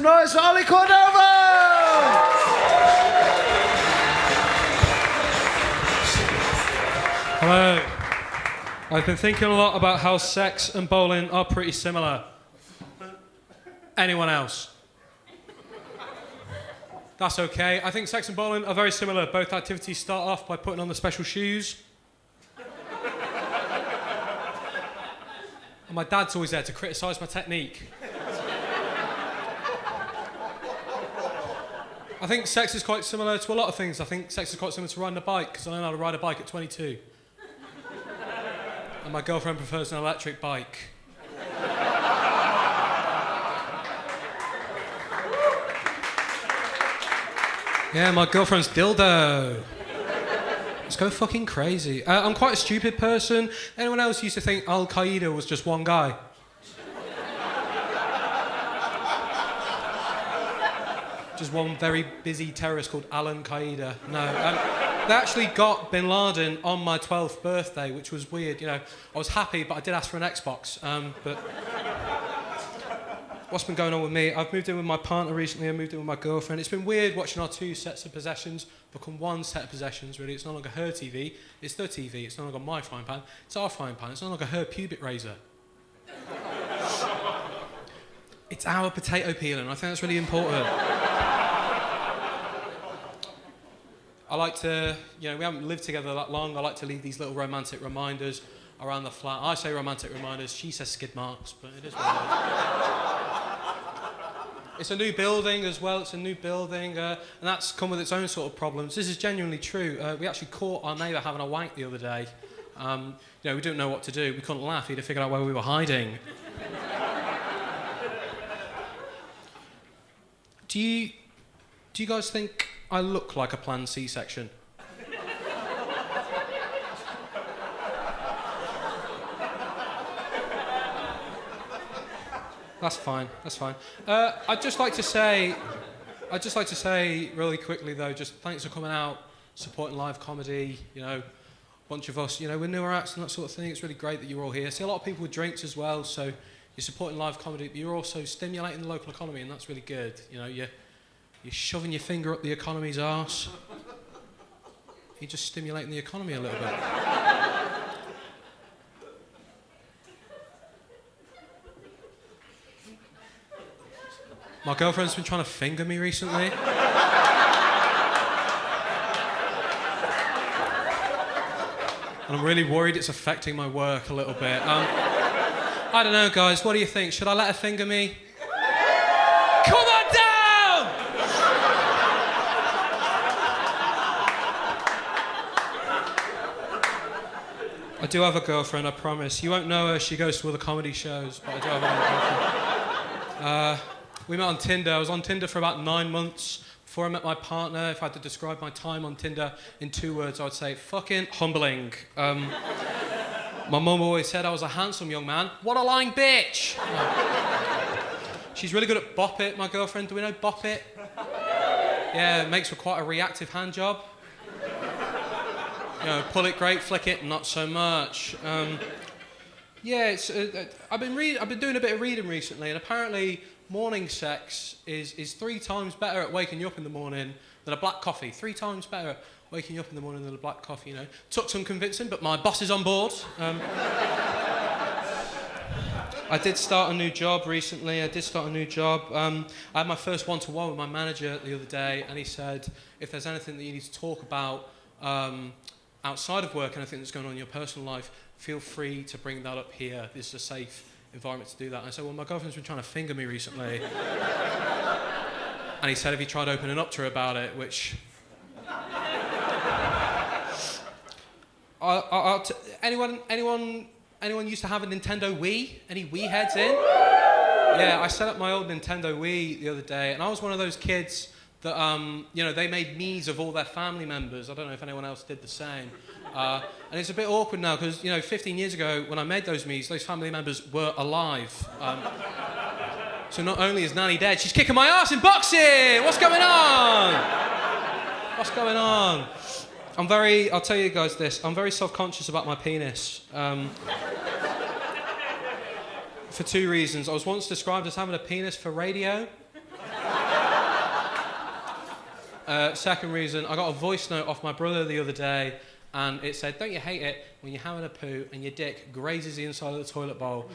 Noise for Ollie Cordova! Hello. I've been thinking a lot about how sex and bowling are pretty similar. Anyone else? That's okay. I think sex and bowling are very similar. Both activities start off by putting on the special shoes. And my dad's always there to criticise my technique. I think sex is quite similar to a lot of things. I think sex is quite similar to riding a bike, because I learned how to ride a bike at 22. And my girlfriend prefers an electric bike. Yeah, my girlfriend's dildo. Let's go fucking crazy. I'm quite a stupid person. Anyone else used to think Al Qaeda was just one guy? Just one very busy terrorist called Alan Qaeda. No, they actually got Bin Laden on my 12th birthday, which was weird. You know, I was happy, but I did ask for an Xbox. But what's been going on with me? I've moved in with my partner recently. I moved in with my girlfriend. It's been weird watching our two sets of possessions become one set of possessions, really. It's no longer her TV, it's the TV. It's no longer my frying pan, it's our frying pan. It's no longer her pubic razor. It's our potato peeler, and I think that's really important. I like to, you know, we haven't lived together that long. I like to leave these little romantic reminders around the flat. I say romantic reminders, she says skid marks, but it is what it is. It's a new building as well, it's a new building, and that's come with its own sort of problems. This is genuinely true. We actually caught our neighbour having a wank the other day. You know, we didn't know what to do. We couldn't laugh. He'd have figured out where we were hiding. Do you guys think I look like a planned C-section? That's fine, that's fine. I'd just like to say really quickly though, just thanks for coming out, supporting live comedy, you know, a bunch of us, you know, we're newer acts and that sort of thing. It's really great that you're all here. See a lot of people with drinks as well, so you're supporting live comedy, but you're also stimulating the local economy, and that's really good. You know, you're shoving your finger up the economy's arse. You're just stimulating the economy a little bit. My girlfriend's been trying to finger me recently. And I'm really worried it's affecting my work a little bit. I don't know, guys, what do you think? Should I let her finger me? Come on down! I do have a girlfriend, I promise. You won't know her, she goes to all the comedy shows, but I do have a girlfriend. We met on Tinder. I was on Tinder for about 9 months before I met my partner. If I had to describe my time on Tinder in 2 words, I would say fucking humbling. My mum always said I was a handsome young man. What a lying bitch! She's really good at bop it, my girlfriend. Do we know bop it? Yeah, it makes for quite a reactive hand job. You know, pull it great, flick it, not so much. Yeah, it's, I've been doing a bit of reading recently, and apparently morning sex is 3 times better at waking you up in the morning than a black coffee. 3 times better at waking you up in the morning than a black coffee, you know. Took some convincing, but my boss is on board. I did start a new job recently. I had my first one-to-one with my manager the other day, and he said, if there's anything that you need to talk about outside of work, anything that's going on in your personal life, feel free to bring that up here. This is a safe environment to do that. And I said, well, my girlfriend's been trying to finger me recently. And he said, have you tried opening up to her about it? Which... Anyone used to have a Nintendo Wii? Any Wii heads in? Yeah, I set up my old Nintendo Wii the other day, and I was one of those kids that, you know, they made Miis of all their family members. I don't know if anyone else did the same. And it's a bit awkward now because, you know, 15 years ago when I made those Miis, those family members were alive. So not only is Nanny dead, she's kicking my ass in boxing! What's going on? What's going on? I'll tell you guys this, I'm very self-conscious about my penis. For 2 reasons. I was once described as having a penis for radio. Second reason, I got a voice note off my brother the other day, and it said, "Don't you hate it when you're having a poo and your dick grazes the inside of the toilet bowl?"